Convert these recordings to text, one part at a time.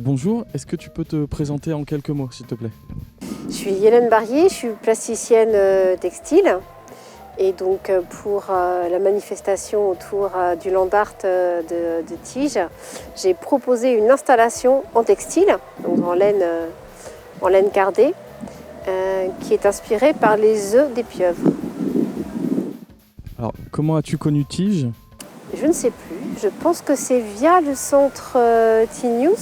bonjour, est-ce que tu peux te présenter en quelques mots s'il te plaît? Je suis Hélène Barrier, je suis plasticienne textile et donc pour la manifestation autour du Land Art de Tige, j'ai proposé une installation en textile, donc en laine cardée, qui est inspirée par les œufs des pieuvres. Alors, comment as-tu connu Tige? Je ne sais plus, je pense que c'est via le centre T-News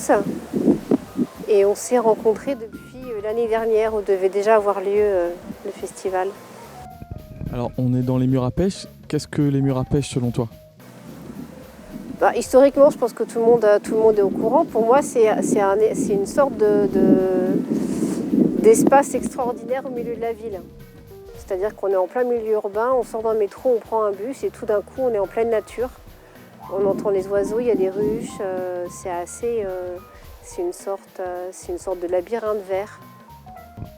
et on s'est rencontrés depuis l'année dernière où devait déjà avoir lieu le festival. Alors, on est dans les murs à pêche. Qu'est-ce que les murs à pêche selon toi? Historiquement, je pense que tout le monde est au courant. Pour moi, c'est une sorte d'espace extraordinaire au milieu de la ville. C'est-à-dire qu'on est en plein milieu urbain, on sort d'un métro, on prend un bus et tout d'un coup, on est en pleine nature. On entend les oiseaux, il y a des ruches, c'est une sorte de labyrinthe vert.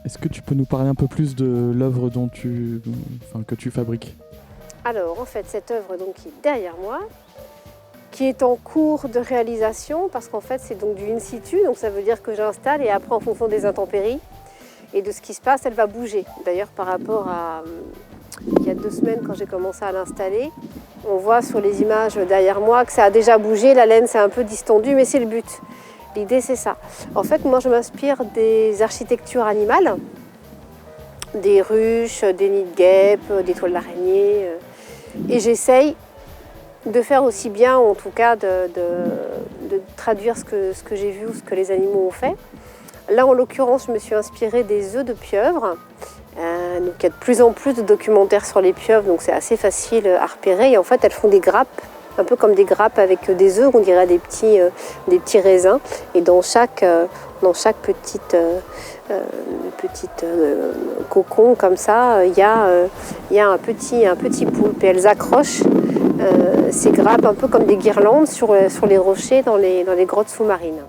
Est-ce que tu peux nous parler un peu plus de l'œuvre que tu fabriques? Alors, en fait, cette œuvre donc, qui est derrière moi, qui est en cours de réalisation, parce qu'en fait, c'est donc du in situ, donc ça veut dire que j'installe et après, en fonction des intempéries et de ce qui se passe, elle va bouger. D'ailleurs, par rapport à il y a 2 semaines, quand j'ai commencé à l'installer, on voit sur les images derrière moi que ça a déjà bougé, la laine s'est un peu distendue, mais c'est le but. L'idée, c'est ça. En fait, moi, je m'inspire des architectures animales, des ruches, des nids de guêpes, des toiles d'araignée. Et j'essaye de faire aussi bien, en tout cas, de traduire ce que j'ai vu ou ce que les animaux ont fait. Là, en l'occurrence, je me suis inspirée des œufs de pieuvre. Donc, il y a de plus en plus de documentaires sur les pieuvres, donc c'est assez facile à repérer. Et en fait, elles font des grappes, un peu comme des grappes avec des œufs, on dirait des petits raisins. Et dans chaque petite cocon comme ça, il y a un petit poulpe. Et elles accrochent ces grappes un peu comme des guirlandes sur les rochers dans les grottes sous-marines.